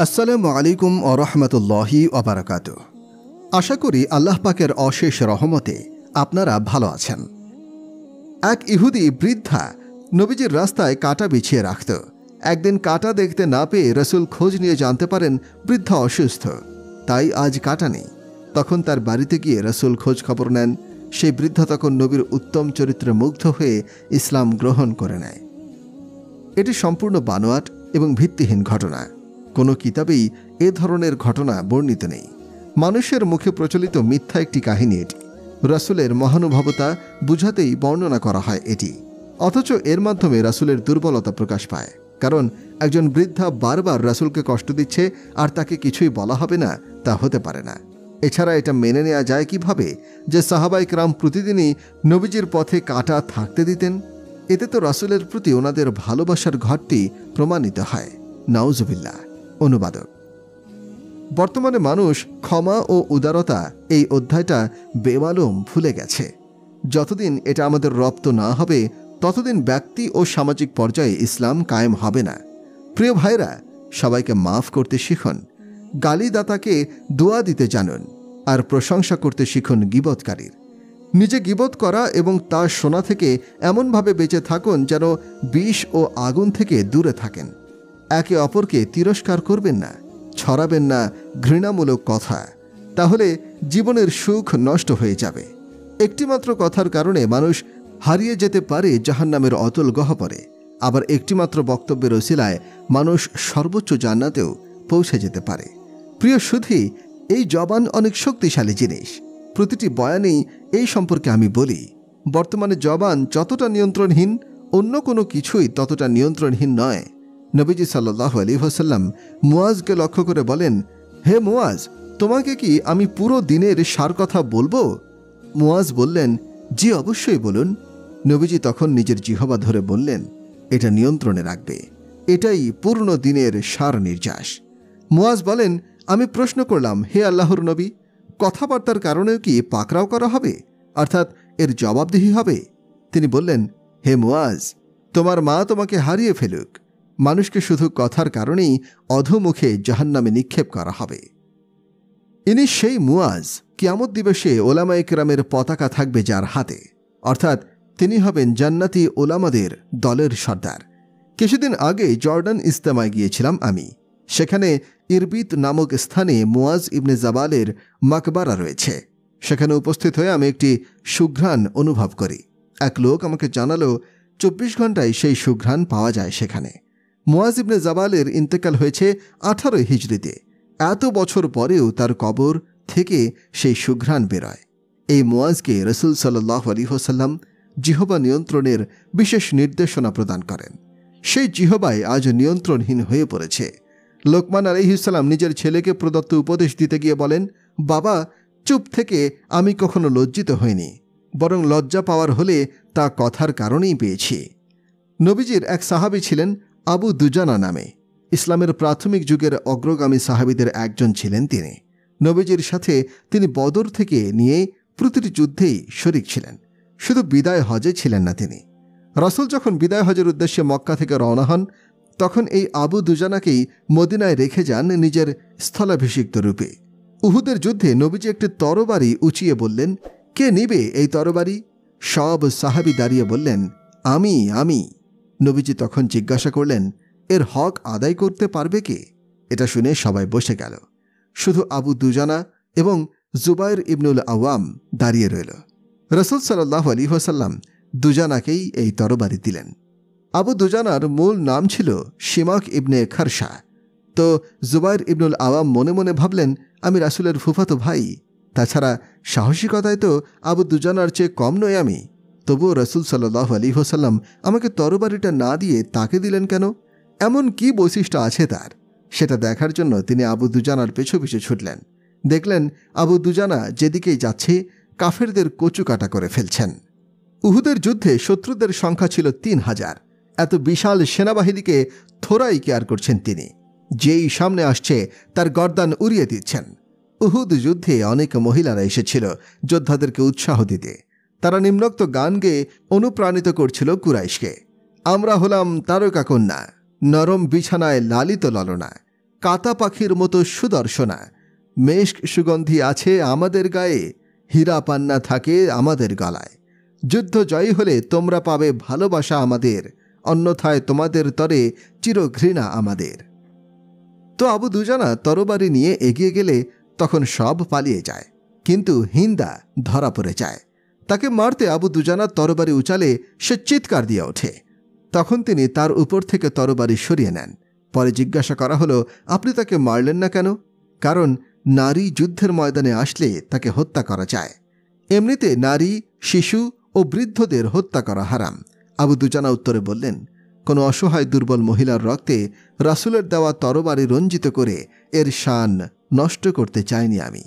আসসালামু আলাইকুম ওয়া রাহমাতুল্লাহি ওয়া বারাকাতুহু। আশা করি আল্লাহ পাকের অশেষ রহমতে আপনারা ভালো আছেন। এক ইহুদি বৃদ্ধা নবীজির রাস্তায় কাঁটা বিছিয়ে রাখত। একদিন কাঁটা দেখতে না পেয়ে রাসূল খোঁজ নিয়ে জানতে পারেন বৃদ্ধা অসুস্থ, তাই আজ কাঁটা নেই। তখন তার বাড়িতে গিয়ে রাসূল খোঁজ খবর নেন। সেই বৃদ্ধা তখন নবীর উত্তম চরিত্রে মুগ্ধ হয়ে ইসলাম গ্রহণ করে নেয়। এটি সম্পূর্ণ বানোয়াট এবং ভিত্তিহীন ঘটনা। কোনো কিতাবেই এ ধরনের ঘটনা বর্ণিত নেই। মানুষের মুখে প্রচলিত মিথ্যা একটি কাহিনী এটি। রাসূলের মহানুভবতা বুঝাতেই বর্ণনা করা হয় এটি, অথচ এর মাধ্যমে রাসূলের দুর্বলতা প্রকাশ পায়। কারণ একজন বৃদ্ধা বারবার রাসূলকে কষ্ট দিচ্ছে আর তাকে কিছুই বলা হবে না, তা হতে পারে না। এছাড়া এটা মেনে নেওয়া যায় কিভাবে যে সাহাবায়ে কেরাম প্রতিদিনই নবীজির পথে কাঁটা থাকতে দিতেন? এতে তো রাসূলের প্রতি ওনাদের ভালোবাসার ঘাটতি প্রমাণিত হয়। নাউজুবিল্লাহ। অনুবাদক। বর্তমানে মানুষ ক্ষমা ও উদারতা এই অধ্যায়টা বেমালুম ভুলে গেছে। যতদিন এটা আমাদের রপ্ত না হবে ততদিন ব্যক্তি ও সামাজিক পর্যায়ে ইসলাম কায়েম হবে না। প্রিয় ভাইরা, সবাইকে মাফ করতে শিখুন, গালিদাতাকে দোয়া দিতে জানুন, আর প্রশংসা করতে শিখুন গীবতকারীর। নিজে গীবত করা এবং তা শোনা থেকে এমনভাবে বেঁচে থাকুন যেন বিষ ও আগুন থেকে দূরে থাকেন। একে অপরকে তিরস্কার করবেন না, ছড়াবেন না ঘৃণামূলক কথা, তাহলে জীবনের সুখ নষ্ট হয়ে যাবে। একটিমাত্র কথার কারণে মানুষ হারিয়ে যেতে পারে জাহান্নামের অতল গহ্বরে, আবার একটিমাত্র বক্তব্যের ওসিলায় মানুষ সর্বোচ্চ জান্নাতেও পৌঁছে যেতে পারে। প্রিয় সুধী, এই জবান অনেক শক্তিশালী জিনিস। প্রতিটি বয়ানেই এই সম্পর্কে আমি বলি। বর্তমানে জবান যতটা নিয়ন্ত্রণহীন, অন্য কোনো কিছুই ততটা নিয়ন্ত্রণহীন নয়। নবীজি সাল্লাল্লাহু আলাইহি ওয়াসাল্লাম মুয়াজকে লক্ষ্য করে বলেন, হে মুয়াজ, তোমাকে কি আমি পুরো দিনের সার কথা বলবো? মুয়াজ বললেন, জি অবশ্যই বলুন। নবীজি তখন নিজের জিহ্বা ধরে বললেন, এটা নিয়ন্ত্রণে রাখবে, এটাই পূর্ণ দিনের সার নির্যাস। মুয়াজ বলেন, আমি প্রশ্ন করলাম, হে আল্লাহর নবী, কথাবার্তার কারণেও কি পাকড়াও করা হবে, অর্থাৎ এর জবাবদিহি হবে? তিনি বললেন, হে মুয়াজ, তোমার মা তোমাকে হারিয়ে ফেলুক, মানুষকে শুধু কথার কারণেই অধোমুখে জাহান্নামে নিক্ষেপ করা হবে। ইনি সেই মুয়াজ, কিয়ামত দিবসে ওলামায়ে কেরামের পতাকা থাকবে যার হাতে, অর্থাৎ তিনি হবেন জান্নাতি ওলামাদের দলের সর্দার। কিছুদিন আগে জর্ডান ইজতেমায় গিয়েছিলাম আমি। সেখানে ইরবিত নামক স্থানে মুয়াজ ইবনে জাবালের মাকবারা রয়েছে। সেখানে উপস্থিত হয়ে আমি একটি সুঘ্রাণ অনুভব করি। এক লোক আমাকে জানালো 24 ঘন্টায় সেই সুঘ্রাণ পাওয়া যায় সেখানে। মুয়াজ ইবনে জাবালের ইন্তেকাল হয়েছে 18 হিজরিতে। এত বছর পরেও তার কবর থেকে সেই সুঘ্রাণ বেরোয়। এই মুয়াজকে রাসূল সাল্লাল্লাহু আলাইহি ওয়াসাল্লাম জিহ্বা নিয়ন্ত্রণের বিশেষ নির্দেশনা প্রদান করেন। সেই জিহ্বায় আজ নিয়ন্ত্রণহীন হয়ে পড়েছে। লোকমান আলাইহিস সালাম নিজের ছেলেকে প্রদত্ত উপদেশ দিতে গিয়ে বলেন, বাবা, চুপ থেকে আমি কখনো লজ্জিত হইনি, বরং লজ্জা পাওয়ার হলে তা কথার কারণেই পেয়েছি। নবীজির এক সাহাবী ছিলেন আবু দুজানা নামে। ইসলামের প্রাথমিক যুগের অগ্রগামী সাহাবীদের একজন ছিলেন তিনি। নবীজির সাথে তিনি বদর থেকে নিয়ে প্রতিটি যুদ্ধেই শরিক ছিলেন। শুধু বিদায় হজে ছিলেন না তিনি। রাসূল যখন বিদায় হজের উদ্দেশ্যে মক্কা থেকে রওনা হন, তখন এই আবু দুজানাকেই মদিনায় রেখে যান নিজের স্থলাভিষিক্ত রূপে। উহুদের যুদ্ধে নবীজি একটি তরবারি উঁচিয়ে বললেন, কে নিবে এই তরবারি? সব সাহাবী দাঁড়িয়ে বললেন, আমি। নবীজি তখন জিজ্ঞাসা করলেন, এর হক আদায় করতে পারবে কে? এটা শুনে সবাই বসে গেল। শুধু আবু দুজানা এবং জুবাইর ইবনুল আওয়াম দাঁড়িয়ে রইল। রাসূল সাল্লাল্লাহু আলাইহি ওয়াসাল্লাম দুজানাকেই এই তরবারি দিলেন। আবু দুজানার মূল নাম ছিল শিমাক ইবনে খারসা। তো জুবাইর ইবনুল আওয়াম মনে মনে ভাবলেন, আমি রাসূলের ফুফাতো ভাই, তাছাড়া সাহসিকতায় তো আবু দুজানার চেয়ে কম নই আমি। তবুও রাসূল সাল্লাল্লাহু আলাইহি ওয়াসাল্লাম আমাকে তরবারিটা না দিয়ে তাকে দিলেন কেন? এমন কি বৈশিষ্ট্য আছে তার? সেটা দেখার জন্য তিনি আবু দুজানার পেছু পিছু ছুটলেন। দেখলেন আবু দুজানা যেদিকেই যাচ্ছে কাফেরদের কচুকাটা করে ফেলছেন। উহুদের যুদ্ধে শত্রুদের সংখ্যা ছিল 3000। এত বিশাল সেনাবাহিনীকে থোড়াই কেয়ার করছেন তিনি। যেই সামনে আসছে তার গর্দান উড়িয়ে দিচ্ছেন। উহুদ যুদ্ধে অনেক মহিলারা এসেছিল যোদ্ধাদেরকে উৎসাহ দিতে। তারা নিম্নোক্ত গান গেয়ে অনুপ্রাণিত করছিল কুরাইশকে। আমরা হলাম তারকা কন্যা, নরম বিছানায় লালিত ললনা, কাতা পাখির মতো সুদর্শনা, মেশক সুগন্ধি আছে আমাদের গায়ে, হীরা পান্না থাকে আমাদের গলায়। যুদ্ধ জয়ী হলে তোমরা পাবে ভালোবাসা আমাদের, অন্যথায় তোমাদের তরে চিরঘৃণা আমাদের। তো আবু দুজানা তরবারি নিয়ে এগিয়ে গেলে তখন সব পালিয়ে যায়, কিন্তু হিন্দা ধরা পড়ে যায়। তাকে মারতে আবু দুজানা তরবারি উচালে সে চিৎকার দিয়ে ওঠে। তখন তিনি তার উপর থেকে তরবারি সরিয়ে নেন। পরে জিজ্ঞাসা করা হলো, আপনি তাকে মারলেন না কেন? কারণ নারী যুদ্ধের ময়দানে আসলে তাকে হত্যা করা যায়। এমনিতে নারী, শিশু ও বৃদ্ধদের হত্যা করা হারাম। আবু দুজানা উত্তরে বললেন, কোনো অসহায় দুর্বল মহিলার রক্তে রাসূলের দেওয়া তরবারি রঞ্জিত করে এর শান নষ্ট করতে চাইনি আমি।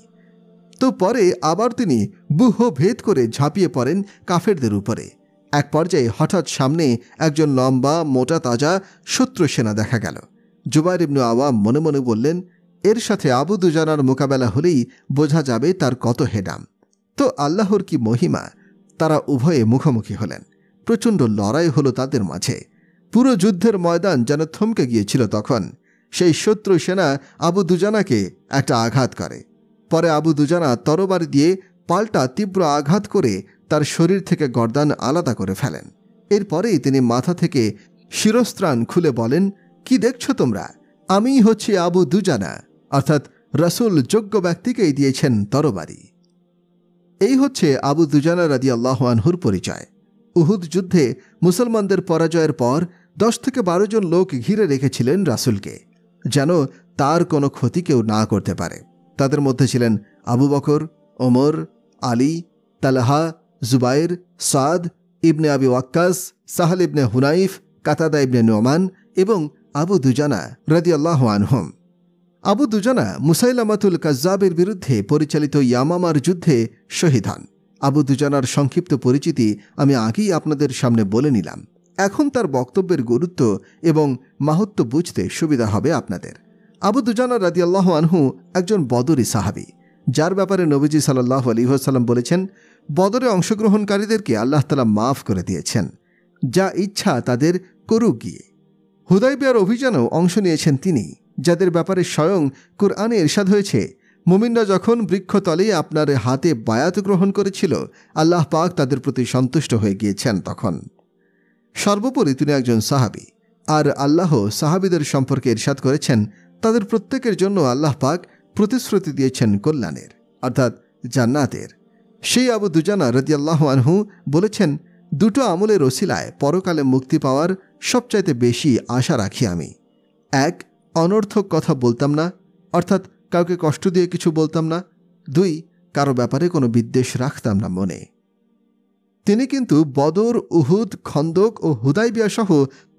তো পরে আবার তিনি ব্যূহ ভেদ করে ঝাঁপিয়ে পড়েন কাফেরদের উপরে। এক পর্যায়ে হঠাৎ সামনে একজন লম্বা মোটা তাজা শত্রু সেনা দেখা গেল। জুবাইর ইবনে আওয়াম মনে মনে বললেন, এর সাথে আবু দুজানার মোকাবেলা হলেই বোঝা যাবে তার কত হেডাম। তো আল্লাহর কি মহিমা, তারা উভয়ে মুখোমুখি হলেন। প্রচণ্ড লড়াই হলো তাদের মাঝে। পুরো যুদ্ধের ময়দান যেন থমকে গিয়েছিল। তখন সেই শত্রু সেনা আবু দুজানাকে একটা আঘাত করে। পরে আবু দুজানা তরবারি দিয়ে পাল্টা তীব্র আঘাত করে তার শরীর থেকে গর্দান আলাদা করে ফেলেন। এরপরেই তিনি মাথা থেকে শিরস্ত্রাণ খুলে বলেন, কি দেখছ তোমরা? আমিই হচ্ছি আবু দুজানা, অর্থাৎ রাসূল যোগ্য ব্যক্তিকেই দিয়েছেন তরবারি। এই হচ্ছে আবু দুজানা রাদিয়াল্লাহু আনহুর পরিচয়। উহুদ যুদ্ধে মুসলমানদের পরাজয়ের পর 10 থেকে 12 জন লোক ঘিরে রেখেছিলেন রাসূলকে, যেন তার কোনো ক্ষতি কেউ না করতে পারে। তাদের মধ্যে ছিলেন আবু বকর, ওমর, আলী, তালহা, জুবাইর, সাদ ইবনে আবি ওয়াক্কাস, সাহল ইবনে হুনাইফ, কাতাদা ইবনে নোমান এবং আবু দুজানা রাদিয়াল্লাহু আনহুম। আবু দুজানা মুসাইলামাতুল কাজ্জাবের বিরুদ্ধে পরিচালিত ইয়ামামার যুদ্ধে শহীদ হন। আবু দুজানার সংক্ষিপ্ত পরিচিতি আমি আগেই আপনাদের সামনে বলে নিলাম। এখন তার বক্তব্যের গুরুত্ব এবং মাহাত্ম্য বুঝতে সুবিধা হবে আপনাদের। আবু দুজানা রাদিয়াল্লাহু আনহু একজন বদরি সাহাবী, যার ব্যাপারে নবীজি সাল্লাল্লাহু আলাইহি ওয়াসাল্লাম বলেছেন, বদরে অংশগ্রহণকারীদেরকে আল্লাহ তাআলা মাফ করে দিয়েছেন, যা ইচ্ছা তাদের করুক গিয়ে। হুদাইবিয়ার অভিযানেও অংশ নিয়েছেন তিনি, যাদের ব্যাপারে স্বয়ং কুরআনে ইরশাদ হয়েছে, মুমিনরা যখন বৃক্ষতলে আপনার হাতে বায়াত গ্রহণ করেছিল, আল্লাহ পাক তাদের প্রতি সন্তুষ্ট হয়ে গিয়েছেন। তখন সর্বোপরি তিনি একজন সাহাবী, আর আল্লাহ সাহাবীদের সম্পর্কে ইরশাদ করেছেন, তাদের প্রত্যেকের জন্য আল্লাহ পাক প্রতিশ্রুতি দিয়েছেন কল্যাণের, অর্থাৎ জান্নাতের। সেই আবু দুজানা রাদিয়াল্লাহু আনহু বলেছেন, দুটো আমলের ওসিলায় পরকালে মুক্তি পাওয়ার সবচাইতে বেশি আশা রাখি আমি। এক, অনর্থক কথা বলতাম না, অর্থাৎ কাউকে কষ্ট দিয়ে কিছু বলতাম না। 2, কারো ব্যাপারে কোনো বিদ্বেষ রাখতাম না মনে। তিনি কিন্তু বদর, উহুদ, খন্দক ও হুদাইবিয়া সহ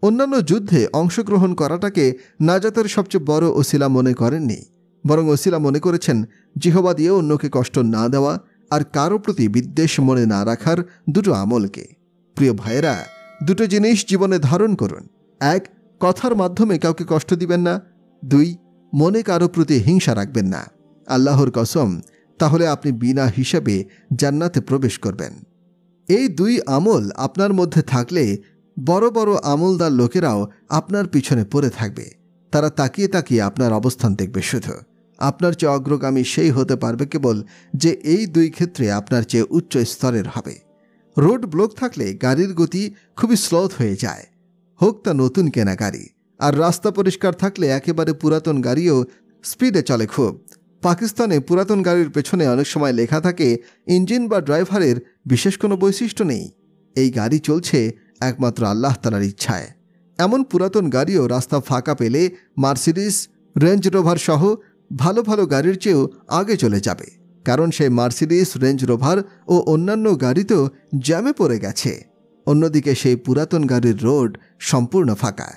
অন্যান্য যুদ্ধে অংশগ্রহণ করাটাকে নাজাতের সবচেয়ে বড় ওসিলা মনে করেননি, বরং ওসিলা মনে করেছেন জিহবা দিয়ে অন্যকে কষ্ট না দেওয়া আর কারো প্রতি বিদ্বেষ মনে না রাখার দুটো আমলকে। প্রিয় ভাইয়েরা, দুটো জিনিস জীবনে ধারণ করুন। 1, কথার মাধ্যমে কাউকে কষ্ট দিবেন না। 2, মনে কারো প্রতি হিংসা রাখবেন না। আল্লাহর কসম, তাহলে আপনি বিনা হিসাবে জান্নাতে প্রবেশ করবেন। এই 2 আমল আপনার মধ্যে থাকলে বড় বড় আমলদার লোকেরাও আপনার পিছনে পড়ে থাকবে। তারা তাকিয়ে তাকিয়ে আপনার অবস্থান দেখবে। শুধু আপনার চেয়ে অগ্রগামী সেই হতে পারবে কেবল যে এই 2 ক্ষেত্রে আপনার চেয়ে উচ্চ স্তরের হবে। রোড ব্লক থাকলে গাড়ির গতি খুবই স্লোথ হয়ে যায়, হোক তা নতুন কেনা গাড়ি। আর রাস্তা পরিষ্কার থাকলে একেবারে পুরাতন গাড়িও স্পিডে চলে খুব। পাকিস্তানে পুরাতন গাড়ির পেছনে অনেক সময় লেখা থাকে, ইঞ্জিন বা ড্রাইভারের বিশেষ কোনো বৈশিষ্ট্য নেই, এই গাড়ি চলছে একমাত্র আল্লাহ তাআলার ইচ্ছায়। এমন পুরাতন গাড়িও রাস্তা ফাঁকা পেলে মার্সিডিস, রেঞ্জ রোভার সহ ভালো ভালো গাড়ির চেয়েও আগে চলে যাবে, কারণ সেই মার্সিডিস, রেঞ্জ রোভার ও অন্যান্য গাড়িতেও জ্যামে পড়ে গেছে। অন্যদিকে সেই পুরাতন গাড়ির রোড সম্পূর্ণ ফাঁকা।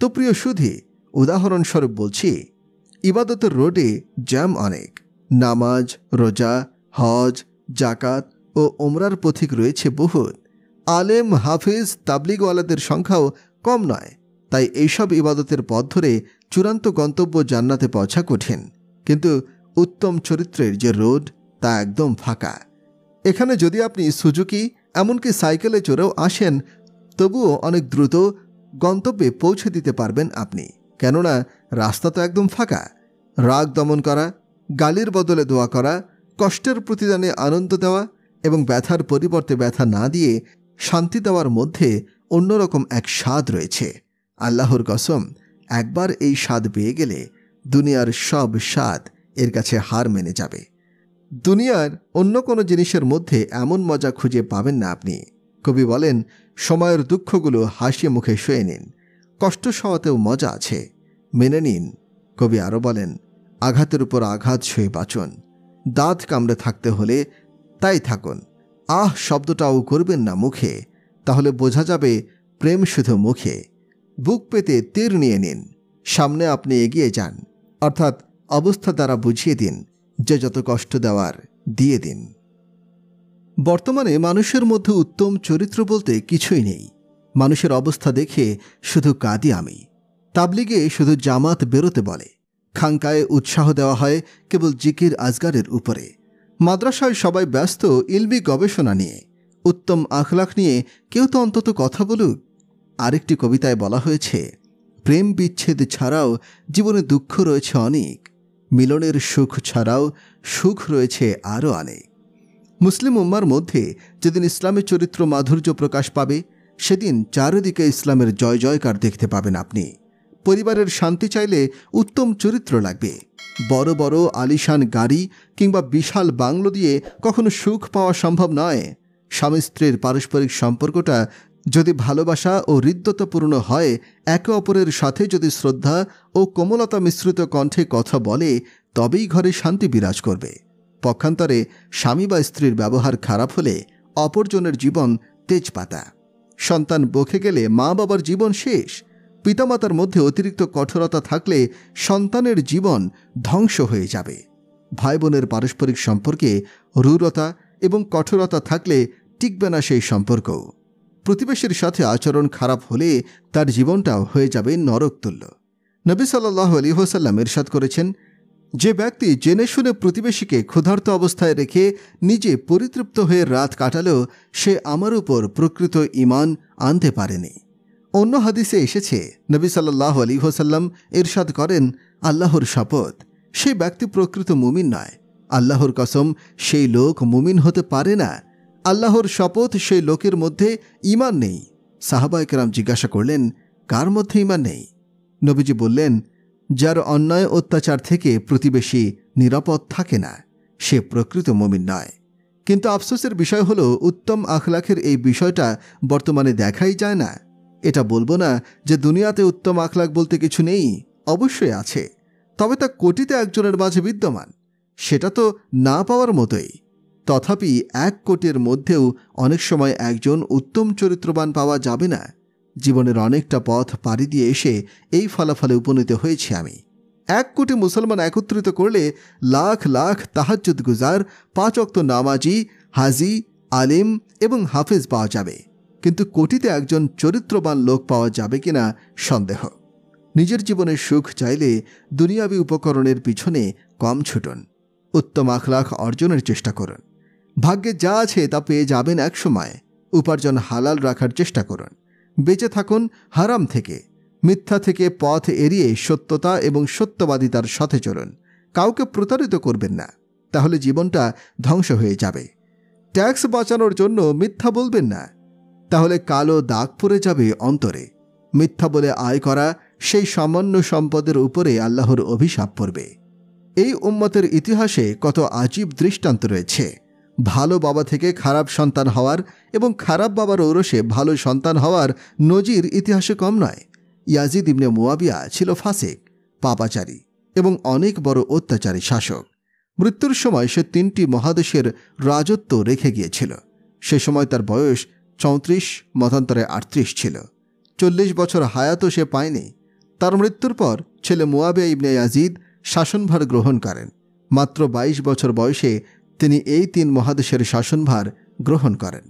তো প্রিয় সুধী, উদাহরণস্বরূপ বলছি, ইবাদতের রোডে জ্যাম অনেক। নামাজ, রোজা, হজ, জাকাত ও ওমরার পথিক রয়েছে বহুত। আলেম, হাফিজ, তাবলিগওয়ালাদের সংখ্যাও কম নয়। তাই এইসব ইবাদতের পথ ধরে চূড়ান্ত গন্তব্য জান্নাতে পৌঁছা কঠিন। কিন্তু উত্তম চরিত্রের যে রোড, তা একদম ফাঁকা। এখানে যদি আপনি সুজুকি, এমনকি সাইকেলে চড়েও আসেন, তবুও অনেক দ্রুত গন্তব্যে পৌঁছে দিতে পারবেন আপনি। কেননা রাস্তা তো একদম ফাঁকা। রাগ দমন করা, গালির বদলে দোয়া করা, কষ্টের প্রতিদানে আনন্দ দেওয়া এবং ব্যথার পরিবর্তে ব্যথা না দিয়ে শান্তি দেওয়ার মধ্যে অন্যরকম এক স্বাদ রয়েছে। আল্লাহর কসম, একবার এই স্বাদ পেয়ে গেলে দুনিয়ার সব স্বাদ এর কাছে হার মেনে যাবে। দুনিয়ার অন্য কোনো জিনিসের মধ্যে এমন মজা খুঁজে পাবেন না আপনি। কবি বলেন, সময়ের দুঃখগুলো হাসি মুখে শুয়ে নিন, কষ্ট সওয়াতেও মজা আছে, মেনে নিন। কবি আরও বলেন, আঘাতের উপর আঘাত সয়ে বাঁচুন, দাঁত কামড়ে থাকতে হলে তাই থাকুন, আহ শব্দটাও করবেন না মুখে, তাহলে বোঝা যাবে প্রেম শুধু মুখে। বুক পেতে তীর নিয়ে নিন, সামনে আপনি এগিয়ে যান, অর্থাৎ অবস্থা দ্বারা বুঝিয়ে দিন যে যত কষ্ট দেওয়ার দিয়ে দিন। বর্তমানে মানুষের মধ্যে উত্তম চরিত্র বলতে কিছুই নেই। মানুষের অবস্থা দেখে শুধু কাঁদি আমি। তাবলিগে শুধু জামাত বেরোতে বলে, খানকায় উৎসাহ দেওয়া হয় কেবল জিকির আজগারের উপরে, মাদ্রাসায় সবাই ব্যস্ত ইলমি গবেষণা নিয়ে, উত্তম আখলাক নিয়ে কেউ তো অন্তত কথা বলুক। আরেকটি কবিতায় বলা হয়েছে, প্রেম বিচ্ছেদ ছাড়াও জীবনে দুঃখ রয়েছে অনেক, মিলনের সুখ ছাড়াও সুখ রয়েছে আরও অনেক। মুসলিম উম্মার মধ্যে যেদিন ইসলামের চরিত্র মাধুর্য প্রকাশ পাবে, সেদিন চারিদিকে ইসলামের জয় জয়কার দেখতে পাবেন আপনি। পরিবারের শান্তি চাইলে উত্তম চরিত্র লাগবে। বড় বড় আলিশান গাড়ি কিংবা বিশাল বাংলো দিয়ে কখনো সুখ পাওয়া সম্ভব নয়। স্বামী স্ত্রীর পারস্পরিক সম্পর্কটা যদি ভালোবাসা ও হৃদ্যতাপূর্ণ হয়, একে অপরের সাথে যদি শ্রদ্ধা ও কোমলতা মিশ্রিত কণ্ঠে কথা বলে, তবেই ঘরে শান্তি বিরাজ করবে। পক্ষান্তরে স্বামী বা স্ত্রীর ব্যবহার খারাপ হলে অপরজনের জীবন তেজপাতা। সন্তান বকে গেলে মা বাবার জীবন শেষ। পিতামাতার মধ্যে অতিরিক্ত কঠোরতা থাকলে সন্তানের জীবন ধ্বংস হয়ে যাবে। ভাই বোনের পারস্পরিক সম্পর্কে রূঢ়তা এবং কঠোরতা থাকলে টিকবে না সেই সম্পর্ক। প্রতিবেশীর সাথে আচরণ খারাপ হলে তার জীবনটাও হয়ে যাবে নরকতুল্য। নবী সাল্লাল্লাহু আলাইহি ওয়াসাল্লাম ইরশাদ করেছেন, যে ব্যক্তি জেনে শুনে প্রতিবেশীকে ক্ষুধার্ত অবস্থায় রেখে নিজে পরিতৃপ্ত হয়ে রাত কাটালেও সে আমার উপর প্রকৃত ঈমান আনতে পারেনি। অন্য হাদিসে এসেছে, নবী সাল্লাল্লাহু আলাইহি ওয়াসাল্লাম ইরশাদ করেন, আল্লাহর শপথ, সেই ব্যক্তি প্রকৃত মুমিন নয়। আল্লাহর কসম, সেই লোক মুমিন হতে পারে না। আল্লাহর শপথ, সেই লোকের মধ্যে ঈমান নেই। সাহাবায়ে কেরাম জিজ্ঞাসা করলেন, কার মধ্যে ঈমান নেই? নবীজি বললেন, যার অন্যায় অত্যাচার থেকে প্রতিবেশী নিরাপদ থাকে না, সে প্রকৃত মুমিন নয়। কিন্তু আফসোসের বিষয় হলো, উত্তম আখলাখের এই বিষয়টা বর্তমানে দেখাই যায় না। এটা বলবো না যে দুনিয়াতে উত্তম আখলাক বলতে কিছু নেই, অবশ্যই আছে, তবে তা কোটিতে একজনের মাঝে বিদ্যমান। সেটা তো না পাওয়ার মতোই। তথাপি 1 কোটির মধ্যেও অনেক সময় একজন উত্তম চরিত্রবান পাওয়া যাবে না। জীবনের অনেকটা পথ পাড়ি দিয়ে এসে এই ফলাফলে উপনীত হয়েছি আমি। 1 কোটি মুসলমান একত্রিত করলে লাখ লাখ তাহাজ্জুদ গুজার, 5 ওয়াক্ত নামাজি, হাজি, আলিম এবং হাফেজ পাওয়া যাবে, কিন্তু কোটিতে একজন চরিত্রবান লোক পাওয়া যাবে কিনা সন্দেহ। নিজের জীবনের সুখ চাইলে দুনিয়াবি উপকরণের পিছনে কম ছুটুন, উত্তম আখলাখ অর্জনের চেষ্টা করুন। ভাগ্যে যা আছে তা পেয়ে যাবেন এক সময়। উপার্জন হালাল রাখার চেষ্টা করুন। বেঁচে থাকুন হারাম থেকে, মিথ্যা থেকে পথ এড়িয়ে সত্যতা এবং সত্যবাদিতার সাথে চলুন। কাউকে প্রতারিত করবেন না, তাহলে জীবনটা ধ্বংস হয়ে যাবে। ট্যাক্স বাঁচানোর জন্য মিথ্যা বলবেন না, তাহলে কালো দাগ পড়ে যাবে অন্তরে। মিথ্যা বলে আয় করা সেই সামান্য সম্পদের উপরে আল্লাহর অভিশাপ পড়বে। এই উম্মতের ইতিহাসে কত আজীব দৃষ্টান্ত রয়েছে। ভালো বাবা থেকে খারাপ সন্তান হওয়ার এবং খারাপ বাবার ঔরসে ভালো সন্তান হওয়ার নজির ইতিহাসে কম নয়। ইয়াজিদ ইবনে মুয়াবিয়া ছিল ফাসিক, পাপাচারী এবং অনেক বড় অত্যাচারী শাসক। মৃত্যুর সময় সে 3টি মহাদেশের রাজত্ব রেখে গিয়েছিল। সে সময় তার বয়স 34, মতান্তরে 38 ছিল। 40 বছর হায়াতও সে পায়নি। তার মৃত্যুর পর ছেলে মুয়াবিয়া ইবনে ইয়াজিদ শাসনভার গ্রহণ করেন। মাত্র 22 বছর বয়সে তিনি এই 3 মহাদেশের শাসনভার গ্রহণ করেন।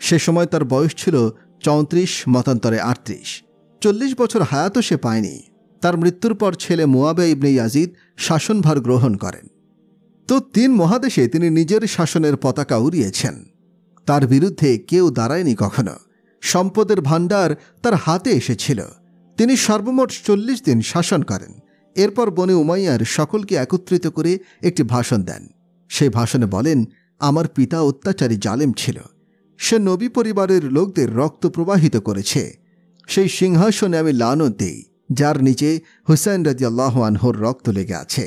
সে সময় তার বয়স ছিল 34, মতান্তরে 38। 40 বছর হায়াতও সে পায়নি। তার মৃত্যুর পর ছেলে মুয়াবিয়া ইবনে ইয়াজিদ শাসনভার গ্রহণ করেন। তো 3 মহাদেশে তিনি নিজের শাসনের পতাকা উড়িয়েছেন। তার বিরুদ্ধে কেউ দাঁড়ায়নি কখনো। সম্পদের ভাণ্ডার তার হাতে এসেছিল। তিনি সর্বমোট 40 দিন শাসন করেন। এরপর বনি উমাইয়ার সকলকে একত্রিত করে একটি ভাষণ দেন। সেই ভাষণে বলেন, আমার পিতা অত্যাচারী জালেম ছিল। সে নবী পরিবারের লোকদের রক্ত প্রবাহিত করেছে। সেই সিংহাসনে আমি লানত দেই যার নিচে হুসাইন রাদিয়াল্লাহু আনহুর রক্ত লেগে আছে।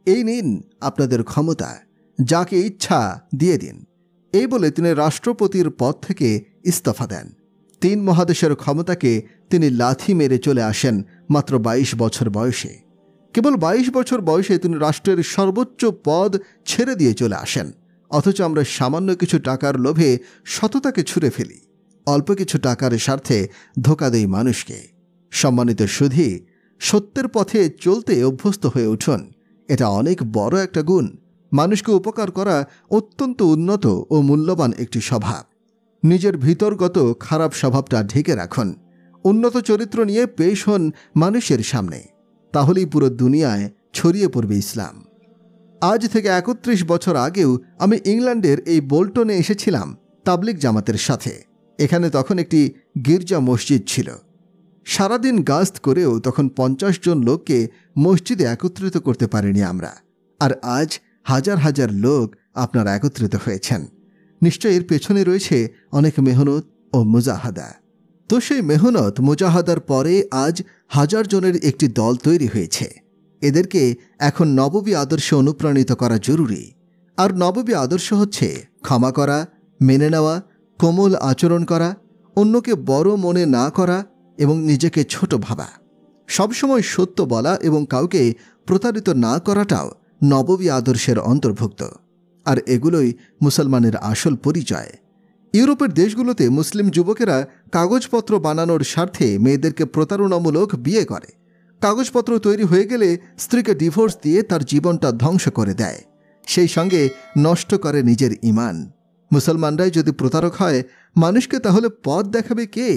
এই নিন আপনাদের ক্ষমতা, যাকে ইচ্ছা দিয়ে দিন। এই বলে তিনি রাষ্ট্রপতির পদ থেকে ইস্তফা দেন। 3 মহাদেশের ক্ষমতাকে তিনি লাথি মেরে চলে আসেন মাত্র 22 বছর বয়সে। কেবল 22 বছর বয়সে তিনি রাষ্ট্রের সর্বোচ্চ পদ ছেড়ে দিয়ে চলে আসেন। অথচ আমরা সামান্য কিছু টাকার লোভে সততাকে ছুঁড়ে ফেলি, অল্প কিছু টাকার স্বার্থে ধোঁকা দেই মানুষকে। সম্মানিত সুধী, সত্যের পথে চলতে অভ্যস্ত হয়ে উঠুন। এটা অনেক বড় একটা গুণ। মানুষকে উপকার করা অত্যন্ত উন্নত ও মূল্যবান একটি স্বভাব। নিজের ভিতরগত খারাপ স্বভাবটা ঢেকে রাখুন। উন্নত চরিত্র নিয়ে পেশ হন মানুষের সামনে। তাহলেই পুরো দুনিয়ায় ছড়িয়ে পড়বে ইসলাম। আজ থেকে 31 বছর আগেও আমি ইংল্যান্ডের এই বোল্টনে এসেছিলাম তাবলিগ জামাতের সাথে। এখানে তখন একটি গির্জা মসজিদ ছিল। সারাদিন গাস্ত করেও তখন 50 জন লোককে মসজিদে একত্রিত করতে পারিনি আমরা। আর আজ হাজার হাজার লোক আপনারা একত্রিত হয়েছেন। নিশ্চয় এর পেছনে রয়েছে অনেক মেহনত ও মুজাহাদা। তো সেই মেহনত মুজাহাদার পরে আজ হাজার জনের একটি দল তৈরি হয়েছে। এদেরকে এখন নববী আদর্শে অনুপ্রাণিত করা জরুরি। আর নববী আদর্শ হচ্ছে ক্ষমা করা, মেনে নেওয়া, কোমল আচরণ করা, অন্যকে বড় মনে না করা এবং নিজেকে ছোট ভাবা। সবসময় সত্য বলা এবং কাউকে প্রতারিত না করাটাও নববী আদর্শের অন্তর্ভুক্ত। আর এগুলোই মুসলমানের আসল পরিচয়। ইউরোপের দেশগুলোতে মুসলিম যুবকেরা কাগজপত্র বানানোর স্বার্থে মেয়েদেরকে প্রতারণামূলক বিয়ে করে। কাগজপত্র তৈরি হয়ে গেলে স্ত্রীকে ডিভোর্স দিয়ে তার জীবনটা ধ্বংস করে দেয়, সেই সঙ্গে নষ্ট করে নিজের ঈমান। মুসলমানরাই যদি প্রতারক হয়, মানুষকে তাহলে পথ দেখাবে কে?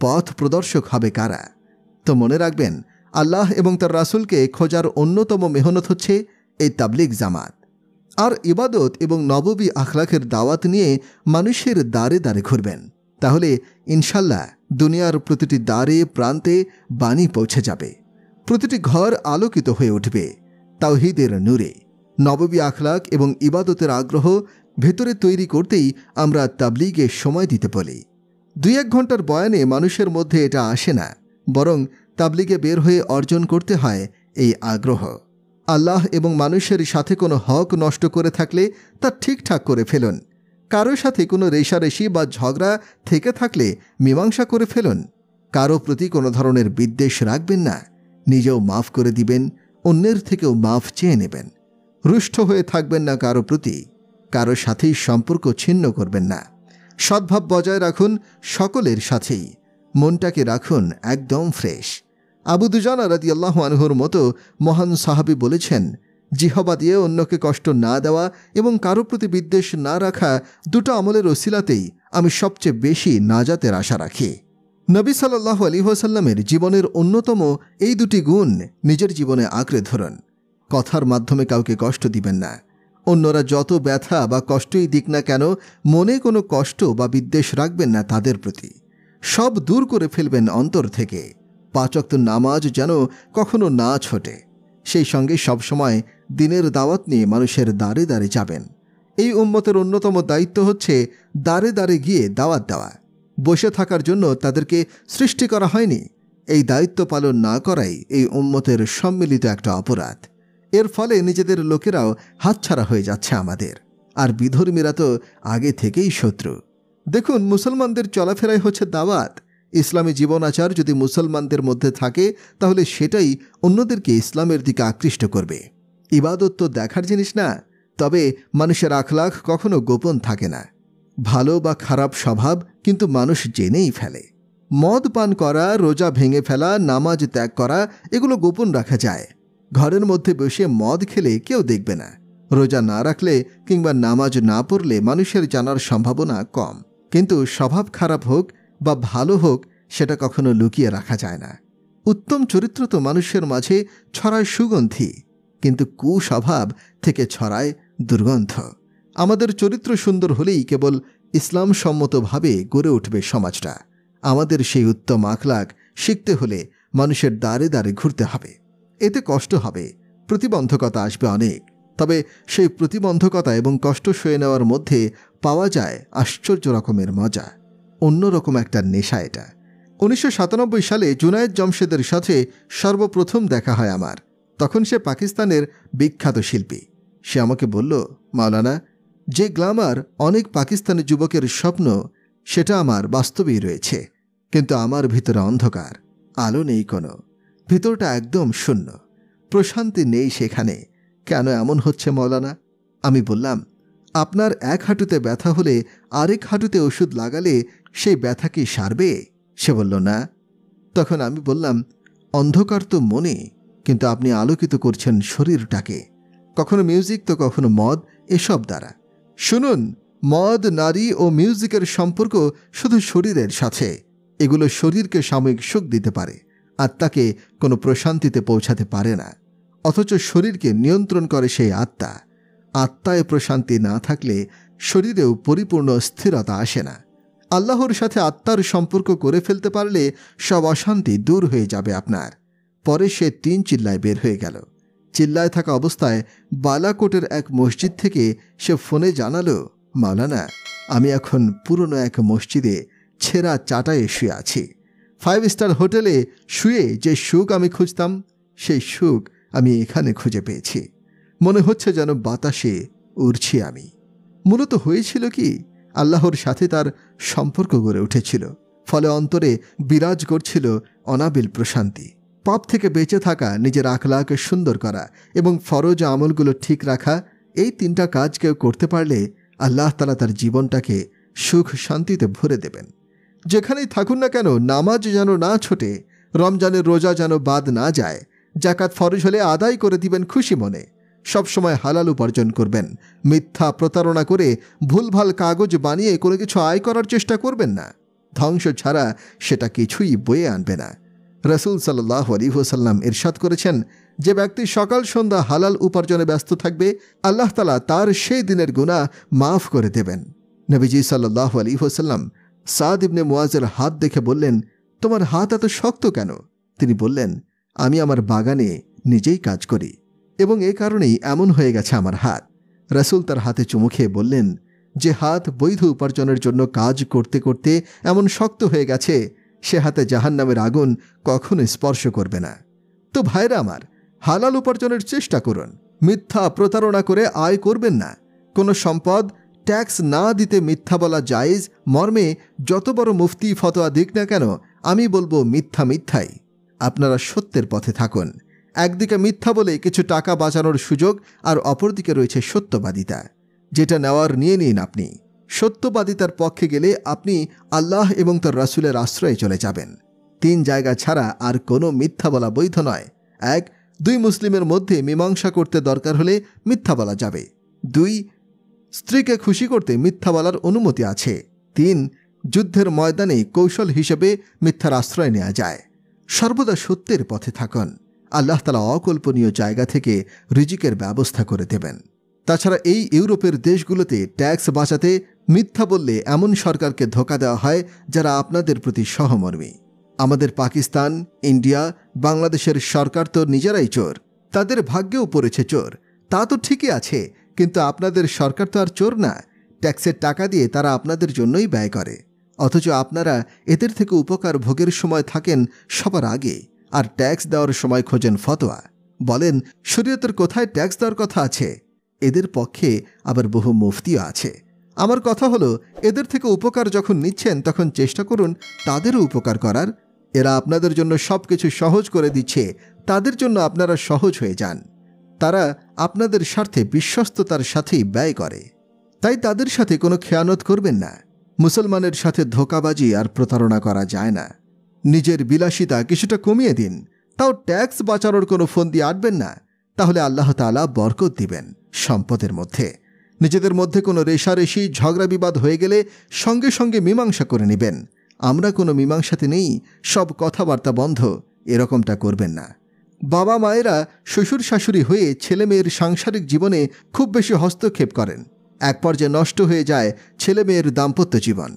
পথ প্রদর্শক হবে কারা? তো মনে রাখবেন, আল্লাহ এবং তার রাসূলকে খোঁজার অন্যতম মেহনত হচ্ছে এই তাবলিগ জামাত। আর ইবাদত এবং নববী আখলাকের দাওয়াত নিয়ে মানুষের দ্বারে দ্বারে ঘুরবেন। তাহলে ইনশাল্লাহ দুনিয়ার প্রতিটি দ্বারে প্রান্তে বাণী পৌঁছে যাবে। প্রতিটি ঘর আলোকিত হয়ে উঠবে তাওহীদের নূরে। নববী আখলাক এবং ইবাদতের আগ্রহ ভেতরে তৈরি করতেই আমরা তাবলিগে সময় দিতে বলি। 2-1 ঘন্টার বয়ানে মানুষের মধ্যে এটা আসে না, বরং তাবলিগে বের হয়ে অর্জন করতে হয় এই আগ্রহ। আল্লাহ এবং মানুষের সাথে কোনো হক নষ্ট করে থাকলে তা ঠিকঠাক করে ফেলুন। কারো সাথে কোনো রেষারেষি বা ঝগড়া থেকে থাকলে মীমাংসা করে ফেলুন। কারো প্রতি কোনো ধরনের বিদ্বেষ রাখবেন না। নিজেও মাফ করে দিবেন, অন্যের থেকেও মাফ চেয়ে নেবেন। রুষ্ট হয়ে থাকবেন না কারো প্রতি। কারো সাথেই সম্পর্ক ছিন্ন করবেন না। সদ্ভাব বজায় রাখুন সকলের সাথেই। মনটাকে রাখুন একদম ফ্রেশ। আবু দুজানা রাদিয়াল্লাহু আনহুর মতো মহান সাহাবী বলেছেন, জিহবা দিয়ে অন্যকে কষ্ট না দেওয়া এবং কারো প্রতি বিদ্বেষ না রাখা, দুটো আমলের ওসিলাতেই আমি সবচেয়ে বেশি নাজাতের আশা রাখি। নবী সাল্লাল্লাহু আলাইহি ওয়াসাল্লামের জীবনের অন্যতম এই দুটি গুণ নিজের জীবনে আঁকড়ে ধরুন। কথার মাধ্যমে কাউকে কষ্ট দিবেন না। অন্যরা যত ব্যথা বা কষ্টই দিক না কেন, মনে কোনো কষ্ট বা বিদ্বেষ রাখবেন না তাদের প্রতি। সব দূর করে ফেলবেন অন্তর থেকে। 5 ওয়াক্ত নামাজ যেন কখনো না ছোটে। সেই সঙ্গে সবসময় দিনের দাওয়াত নিয়ে মানুষের দ্বারে দ্বারে যাবেন। এই উম্মতের অন্যতম দায়িত্ব হচ্ছে দ্বারে দ্বারে গিয়ে দাওয়াত দেওয়া। বসে থাকার জন্য তাদেরকে সৃষ্টি করা হয়নি। এই দায়িত্ব পালন না করাই এই উম্মতের সম্মিলিত একটা অপরাধ। এর ফলে নিজেদের লোকেরাও হাতছাড়া হয়ে যাচ্ছে আমাদের। আর বিধর্মীরা তো আগে থেকেই শত্রু। দেখুন, মুসলমানদের চলাফেরাই হচ্ছে দাওয়াত। ইসলামী জীবনাচার যদি মুসলমানদের মধ্যে থাকে, তাহলে সেটাই অন্যদেরকে ইসলামের দিকে আকৃষ্ট করবে। ইবাদত তো দেখার জিনিস না, তবে মানুষের আখলাক কখনো গোপন থাকে না। ভালো বা খারাপ স্বভাব কিন্তু মানুষ জেনেই ফেলে। মদ পান করা, রোজা ভেঙে ফেলা, নামাজ ত্যাগ করা, এগুলো গোপন রাখা যায়। ঘরের মধ্যে বসে মদ খেলে কেউ দেখবে না। রোজা না রাখলে কিংবা নামাজ না পড়লে মানুষের জানার সম্ভাবনা কম। কিন্তু স্বভাব খারাপ হোক বা ভালো হোক, সেটা কখনো লুকিয়ে রাখা যায় না। উত্তম চরিত্র তো মানুষের মাঝে ছড়ায় সুগন্ধি, কিন্তু কুস্বভাব থেকে ছড়ায় দুর্গন্ধ। আমাদের চরিত্র সুন্দর হলেই কেবল ইসলাম সম্মতভাবে গড়ে উঠবে সমাজটা। আমাদের সেই উত্তম আখলাক শিখতে হলে মানুষের দ্বারে দ্বারে ঘুরতে হবে। এতে কষ্ট হবে, প্রতিবন্ধকতা আসবে অনেক, তবে সেই প্রতিবন্ধকতা এবং কষ্ট সয়ে নেওয়ার মধ্যে পাওয়া যায় আশ্চর্য রকমের মজা, অন্যরকম একটা নেশা এটা। 1997 সালে জুনায়েদ জমশেদের সাথে সর্বপ্রথম দেখা হয় আমার। তখন সে পাকিস্তানের বিখ্যাত শিল্পী। সে আমাকে বলল, মাওলানা, যে গ্ল্যামার অনেক পাকিস্তানি যুবকের স্বপ্ন, সেটা আমার বাস্তবেই রয়েছে, কিন্তু আমার ভিতরে অন্ধকার, আলো নেই কোনো, ভিতরটা একদম শূন্য, প্রশান্তি নেই সেখানে। কেন এমন হচ্ছে মাওলানা? আমি বললাম, আপনার এক হাঁটুতে ব্যথা হলে আরেক হাঁটুতে ওষুধ লাগালে সেই ব্যথা কি সারবে? সে বলল, না। তখন আমি বললাম, অন্ধকার তো মনে, কিন্তু আপনি আলোকিত করছেন শরীরটাকে, কখনো মিউজিক তো কখনো মদ, এসব দ্বারা। শুনুন, মদ, নারী ও মিউজিকের সম্পর্ক শুধু শরীরের সাথে। এগুলো শরীরকে সাময়িক সুখ দিতে পারে, আত্মাকে কোনো প্রশান্তিতে পৌঁছাতে পারে না, অথচ শরীরকে নিয়ন্ত্রণ করে সেই আত্মা। আত্মায় প্রশান্তি না থাকলে শরীরেও পরিপূর্ণ স্থিরতা আসে না। আল্লাহর সাথে আত্মার সম্পর্ক করে ফেলতে পারলে সব অশান্তি দূর হয়ে যাবে আপনার। পরে সে 3 চিল্লায় বের হয়ে গেল। চিল্লায় থাকা অবস্থায় বালাকোটের এক মসজিদ থেকে সে ফোনে জানালো, মাওলানা, আমি এখন পুরনো এক মসজিদে ছেঁড়া চাটায়ে শুয়ে আছি। 5 স্টার হোটেলে শুয়ে যে সুখ আমি খুঁজতাম, সেই সুখ আমি এখানে খুঁজে পেয়েছি। মনে হচ্ছে যেন বাতাসে উড়ছি আমি। মূলত হয়েছিল কি, আল্লাহর সাথে তার সম্পর্ক গড়ে উঠেছিল, ফলে অন্তরে বিরাজ করছিল অনাবিল প্রশান্তি। পাপ থেকে বেঁচে থাকা, নিজের আখলাকে সুন্দর করা এবং ফরজ আমলগুলো ঠিক রাখা, এই 3টা কাজ কেউ করতে পারলে আল্লাহ তাআলা তার জীবনটাকে সুখ শান্তিতে ভরে দেবেন। যেখানেই থাকুন না কেন, নামাজ যেন না ছোটে, রমজানের রোজা যেন বাদ না যায়, জাকাত ফরজ হলে আদায় করে দিবেন খুশি মনে, সবসময় হালাল উপার্জন করবেন, মিথ্যা প্রতারণা করে ভুলভাল কাগজ বানিয়ে কোনো কিছু আয় করার চেষ্টা করবেন না। ধ্বংস ছাড়া সেটা কিছুই বয়ে আনবে না। রাসূল সাল্লাল্লাহু আলাইহি ওয়াসাল্লাম ইরশাদ করেছেন, যে ব্যক্তি সকাল সন্ধ্যা হালাল উপার্জনে ব্যস্ত থাকবে, আল্লাহ তাআলা তার সেই দিনের গুনাহ মাফ করে দেবেন। নবীজি সাল্লাল্লাহু আলাইহি ওয়াসাল্লাম সাদ ইবনে মুআজের হাত দেখে বললেন, তোমার হাত এত শক্ত কেন? তিনি বললেন, আমি আমার বাগানে নিজেই কাজ করি এবং এ কারণেই এমন হয়ে গেছে আমার হাত। রাসূল তার হাতে চুমু খেয়ে বললেন, যে হাত বৈধ উপার্জনের জন্য কাজ করতে করতে এমন শক্ত হয়ে গেছে, সে হাতে জাহান্নামের আগুন কখনো স্পর্শ করবে না। তো ভাইরা আমার, হালাল উপার্জনের চেষ্টা করুন, মিথ্যা প্রতারণা করে আয় করবেন না। কোনো সম্পদ ট্যাক্স না দিতে মিথ্যা বলা জায়েজ মর্মে যত বড় মুফতি ফতোয়া দিক না কেন, আমি বলবো মিথ্যা মিথ্যাই। আপনারা সত্যের পথে থাকুন। একদিকে মিথ্যা বলে কিছু টাকা বাঁচানোর সুযোগ, আর অপরদিকে রয়েছে সত্যবাদিতা। যেটা নেওয়ার নিয়ে নিন আপনি। সত্যবাদিতার পক্ষে গেলে আপনি আল্লাহ এবং তার রাসূলের আশ্রয়ে চলে যাবেন। 3 জায়গা ছাড়া আর কোনো মিথ্যা বলা বৈধ নয়। 1, 2 মুসলিমের মধ্যে মীমাংসা করতে দরকার হলে মিথ্যা বলা যাবে। 2, স্ত্রীকে খুশি করতে মিথ্যা বলার অনুমতি আছে। 3, যুদ্ধের ময়দানে কৌশল হিসেবে মিথ্যার আশ্রয় নেওয়া যায়। সর্বদা সত্যের পথে থাকুন। আল্লাহ তাআলা অকল্পনীয় জায়গা থেকে রিজিকের ব্যবস্থা করে দেবেন। তাছাড়া এই ইউরোপের দেশগুলোতে ট্যাক্স বাঁচাতে মিথ্যা বললে এমন সরকারকে ধোঁকা দেওয়া হয় যারা আপনাদের প্রতি সহমর্মী। আমাদের পাকিস্তান, ইন্ডিয়া, বাংলাদেশের সরকার তো নিজেরাই চোর। তাদের ভাগ্যেও পড়েছে চোর, তা তো ঠিকই আছে, কিন্তু আপনাদের সরকার তো আর চোর না। ট্যাক্সের টাকা দিয়ে তারা আপনাদের জন্যই ব্যয় করে, অথচ আপনারা এদের থেকে উপকার ভোগের সময় থাকেন সবার আগে, আর ট্যাক্স দেওয়ার সময় খোঁজেন ফতোয়া। বলেন, শরীয়তের কোথায় ট্যাক্স দেওয়ার কথা আছে? এদের পক্ষে আবার বহু মুফতিও আছে। আমার কথা হলো, এদের থেকে উপকার যখন নিচ্ছেন তখন চেষ্টা করুন তাদেরও উপকার করার। এরা আপনাদের জন্য সব কিছু সহজ করে দিচ্ছে, তাদের জন্য আপনারা সহজ হয়ে যান। তারা আপনাদের স্বার্থে বিশ্বস্ততার সাথেই ব্যয় করে, তাই তাদের সাথে কোনো খেয়ানত করবেন না। মুসলমানের সাথে ধোঁকাবাজি আর প্রতারণা করা যায় না। নিজের বিলাসিতা কিছুটা কমিয়ে দিন, তাও ট্যাক্স বাঁচানোর কোনো ফন্দি আটবেন না, তাহলে আল্লাহ তাআলা বরকত দিবেন সম্পদের মধ্যে। নিজেদের মধ্যে কোনো রেষারেষি ঝগড়া বিবাদ হয়ে গেলে সঙ্গে সঙ্গে মীমাংসা করে নেবেন। আমরা কোনো মীমাংসাতে নেই, সব কথাবার্তা বন্ধ, এরকমটা করবেন না। বাবা মায়েরা শ্বশুর শাশুড়ি হয়ে ছেলে মেয়ের সাংসারিক জীবনে খুব বেশি হস্তক্ষেপ করেন। এক পর্যায়ে নষ্ট হয়ে যায় ছেলে মেয়ের দাম্পত্য জীবন।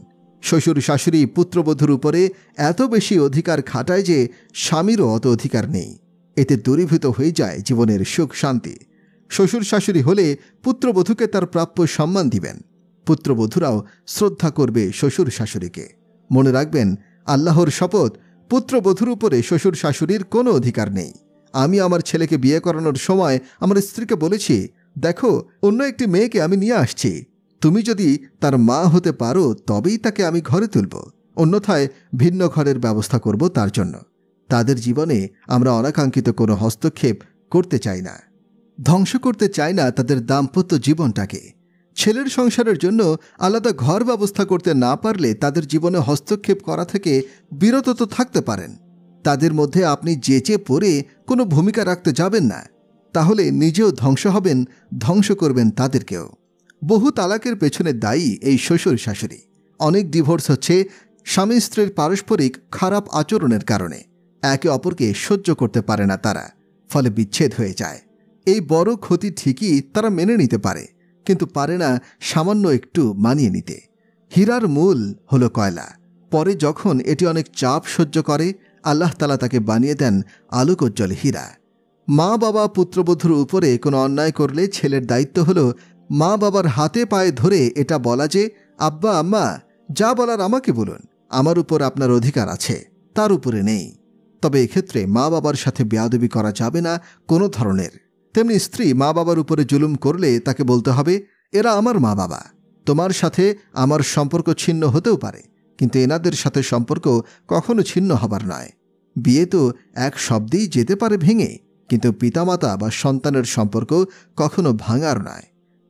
শ্বশুর শাশুড়ি পুত্রবধূর উপরে এত বেশি অধিকার খাটায় যে স্বামীরও অত অধিকার নেই। এতে দূরীভূত হয়ে যায় জীবনের সুখ শান্তি। শ্বশুর শাশুড়ি হলে পুত্রবধূকে তার প্রাপ্য সম্মান দিবেন, পুত্রবধূরাও শ্রদ্ধা করবে শ্বশুর শাশুড়িকে। মনে রাখবেন, আল্লাহর শপথ, পুত্রবধূর উপরে শ্বশুর শাশুড়ির কোনো অধিকার নেই। আমি আমার ছেলেকে বিয়ে করানোর সময় আমার স্ত্রীকে বলেছি, দেখো, অন্য একটি মেয়েকে আমি নিয়ে আসছি, তুমি যদি তার মা হতে পারো তবেই তাকে আমি ঘরে তুলব, অন্যথায় ভিন্ন ঘরের ব্যবস্থা করব তার জন্য। তাদের জীবনে আমরা অনাকাঙ্ক্ষিত কোনো হস্তক্ষেপ করতে চাই না, ধ্বংস করতে চাই না তাদের দাম্পত্য জীবনটাকে। ছেলের সংসারের জন্য আলাদা ঘর ব্যবস্থা করতে না পারলে তাদের জীবনে হস্তক্ষেপ করা থেকে বিরত তো থাকতে পারেন। তাদের মধ্যে আপনি যেচে পড়ে কোনো ভূমিকা রাখতে যাবেন না, তাহলে নিজেও ধ্বংস হবেন, ধ্বংস করবেন তাদেরকেও। বহু তালাকের পেছনে দায়ী এই শ্বশুর শাশুড়ি। অনেক ডিভোর্স হচ্ছে স্বামী স্ত্রীর পারস্পরিক খারাপ আচরণের কারণে। একে অপরকে সহ্য করতে পারে না তারা, ফলে বিচ্ছেদ হয়ে যায়। এই বড় ক্ষতি ঠিকই তারা মেনে নিতে পারে, কিন্তু পারে না সামান্য একটু মানিয়ে নিতে। হীরার মূল হলো কয়লা, পরে যখন এটি অনেক চাপ সহ্য করে, আল্লাহ তাআলা তাকে বানিয়ে দেন আলোকোজ্জ্বল হীরা। মা বাবা পুত্রবধূর উপরে কোনো অন্যায় করলে ছেলের দায়িত্ব হলো মা বাবার হাতে পায়ে ধরে এটা বলা যে, আব্বা আম্মা, যা বলার আমাকে বলুন, আমার উপর আপনার অধিকার আছে, তার উপরে নেই। তবে এক্ষেত্রে মা বাবার সাথে বেয়াদবি করা যাবে না কোনো ধরনের। তেমনি স্ত্রী মা বাবার উপরে জুলুম করলে তাকে বলতে হবে, এরা আমার মা বাবা, তোমার সাথে আমার সম্পর্ক ছিন্ন হতেও পারে, কিন্তু এনাদের সাথে সম্পর্ক কখনো ছিন্ন হবার নয়। বিয়ে তো এক শব্দেই যেতে পারে ভেঙে, কিন্তু পিতামাতা বা সন্তানের সম্পর্ক কখনো ভাঙার নয়।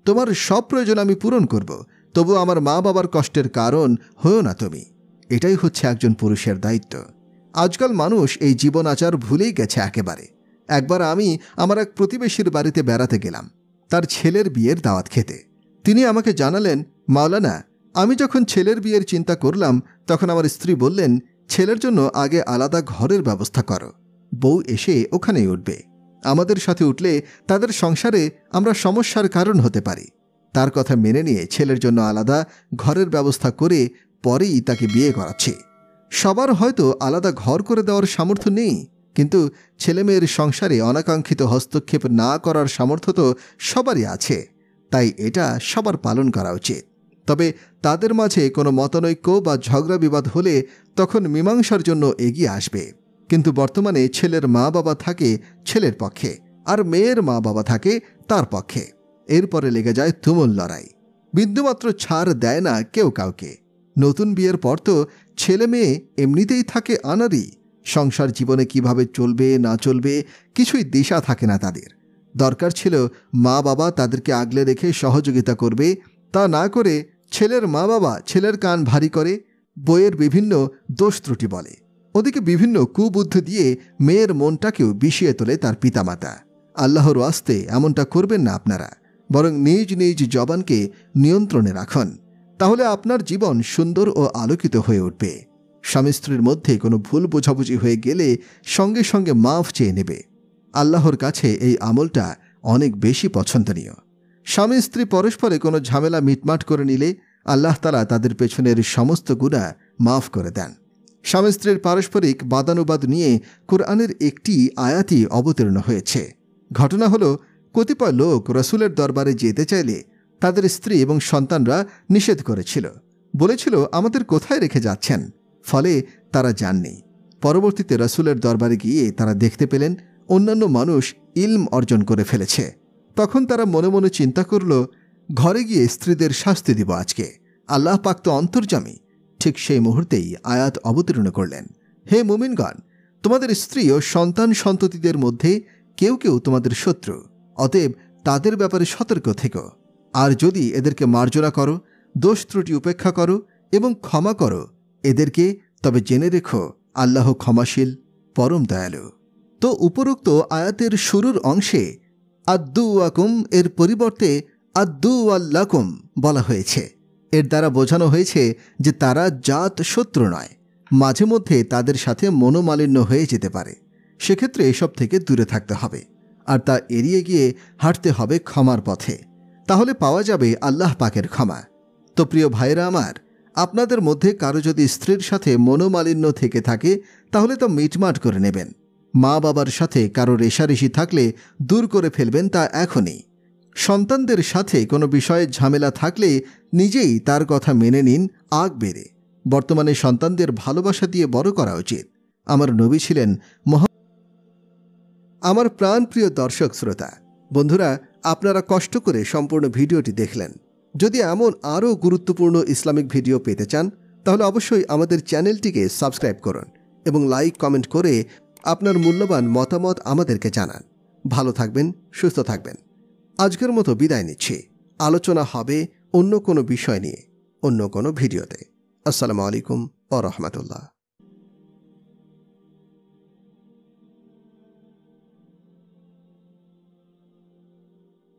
তোমার সব প্রয়োজন আমি পূরণ করব, তবু আমার মা বাবার কষ্টের কারণ হয়েও না তুমি। এটাই হচ্ছে একজন পুরুষের দায়িত্ব। আজকাল মানুষ এই জীবন আচার ভুলেই গেছে একেবারে। একবার আমি আমার এক প্রতিবেশীর বাড়িতে বেড়াতে গেলাম, তার ছেলের বিয়ের দাওয়াত খেতে। তিনি আমাকে জানালেন, মাওলানা, আমি যখন ছেলের বিয়ের চিন্তা করলাম, তখন আমার স্ত্রী বললেন, ছেলের জন্য আগে আলাদা ঘরের ব্যবস্থা করো, বউ এসে ওখানেই উঠবে। আমাদের সাথে উঠলে তাদের সংসারে আমরা সমস্যার কারণ হতে পারি। তার কথা মেনে নিয়ে ছেলের জন্য আলাদা ঘরের ব্যবস্থা করে পরেই তাকে বিয়ে করাচ্ছি। সবার হয়তো আলাদা ঘর করে দেওয়ার সামর্থ্য নেই, কিন্তু ছেলেমেয়ের সংসারে অনাকাঙ্ক্ষিত হস্তক্ষেপ না করার সামর্থ্য তো সবারই আছে। তাই এটা সবার পালন করা উচিত। তবে তাদের মাঝে কোনো মতানৈক্য বা ঝগড়া বিবাদ হলে তখন মীমাংসার জন্য এগিয়ে আসবে। কিন্তু বর্তমানে ছেলের মা বাবা থাকে ছেলের পক্ষে, আর মেয়ের মা বাবা থাকে তার পক্ষে। এরপরে লেগে যায় তুমুল লড়াই। বিন্দুমাত্র ছাড় দেয় না কেউ কাউকে। নতুন বিয়ের পর তো ছেলে মেয়ে এমনিতেই থাকে আনাড়ি। সংসার জীবনে কিভাবে চলবে না চলবে কিছুই দিশা থাকে না তাদের। দরকার ছিল মা বাবা তাদেরকে আগলে রেখে সহযোগিতা করবে, তা না করে ছেলের মা বাবা ছেলের কান ভারী করে, বইয়ের বিভিন্ন দোষ ত্রুটি বলে। ওদিকে বিভিন্ন কুবুদ্ধি দিয়ে মেয়ের মনটাকেও বিষিয়ে তোলে তার পিতামাতা। আল্লাহর ওয়াস্তে এমনটা করবেন না আপনারা, বরং নিজ নিজ জবানকে নিয়ন্ত্রণে রাখুন। তাহলে আপনার জীবন সুন্দর ও আলোকিত হয়ে উঠবে। স্বামী স্ত্রীর মধ্যে কোনো ভুল বোঝাবুঝি হয়ে গেলে সঙ্গে সঙ্গে মাফ চেয়ে নেবে। আল্লাহর কাছে এই আমলটা অনেক বেশি পছন্দনীয়। স্বামী স্ত্রী পরস্পরে কোনো ঝামেলা মিটমাট করে নিলে আল্লাহ তাআলা তাদের পেছনের সমস্ত গুনাহ মাফ করে দেন। স্বামী স্ত্রীর পারস্পরিক বাদানুবাদ নিয়ে কুরআনের একটি আয়াতই অবতীর্ণ হয়েছে। ঘটনা হলো, কতিপয় লোক রাসূলের দরবারে যেতে চাইলে তাদের স্ত্রী এবং সন্তানরা নিষেধ করেছিল, বলেছিল, আমাদের কোথায় রেখে যাচ্ছেন? ফলে তারা যাননি। পরবর্তীতে রাসূলের দরবারে গিয়ে তারা দেখতে পেলেন অন্যান্য মানুষ ইলম অর্জন করে ফেলেছে। তখন তারা মনে মনে চিন্তা করল, ঘরে গিয়ে স্ত্রীদের শাস্তি দিব আজকে। আল্লাহ পাক তো অন্তর্যামী। ঠিক সেই মুহূর্তেই আয়াত অবতীর্ণ করলেন, হে মুমিনগণ, তোমাদের স্ত্রী ও সন্তান সন্ততিদের মধ্যে কেউ কেউ তোমাদের শত্রু, অতএব তাদের ব্যাপারে সতর্ক থেকো। আর যদি এদেরকে মার্জনা করো, দোষ ত্রুটি উপেক্ষা করো এবং ক্ষমা করো এদেরকে, তবে জেনে রেখো আল্লাহ ক্ষমাশীল, পরম দয়ালু। তো উপরোক্ত আয়াতের শুরুর অংশে আদ্দুয়াকুম এর পরিবর্তে আদ্দুয়াল্লাকুম বলা হয়েছে। এর দ্বারা বোঝানো হয়েছে যে তারা জাত শত্রু নয়, মাঝে মধ্যে তাদের সাথে মনোমালিন্য হয়ে যেতে পারে। সেক্ষেত্রে এসব থেকে দূরে থাকতে হবে, আর তা এড়িয়ে গিয়ে হাঁটতে হবে ক্ষমার পথে। তাহলে পাওয়া যাবে আল্লাহ পাকের ক্ষমা। তো প্রিয় ভাইরা আমার, আপনাদের মধ্যে কারো যদি স্ত্রীর সাথে মনোমালিন্য থেকে থাকে তাহলে তা মিটমাট করে নেবেন। মা বাবার সাথে কারো রেষারেষি থাকলে দূর করে ফেলবেন তা এখনই। সন্তানদের সাথে কোনো বিষয়ে ঝামেলা থাকলে নিজেই তার কথা মেনে নিন আগ বেড়ে। বর্তমানে সন্তানদের ভালোবাসা দিয়ে বড় করা উচিত। আমার নবী ছিলেন আমার প্রাণপ্রিয় দর্শক শ্রোতা বন্ধুরা, আপনারা কষ্ট করে সম্পূর্ণ ভিডিওটি দেখলেন। যদি এমন আরও গুরুত্বপূর্ণ ইসলামিক ভিডিও পেতে চান তাহলে অবশ্যই আমাদের চ্যানেলটিকে সাবস্ক্রাইব করুন এবং লাইক কমেন্ট করে আপনার মূল্যবান মতামত আমাদেরকে জানান। ভালো থাকবেন, সুস্থ থাকবেন। আজকের মতো বিদায় নিচ্ছি। আলোচনা হবে অন্য কোনো বিষয় নিয়ে অন্য কোনো ভিডিওতে। আসসালামু আলাইকুম ওয়া রাহমাতুল্লাহ।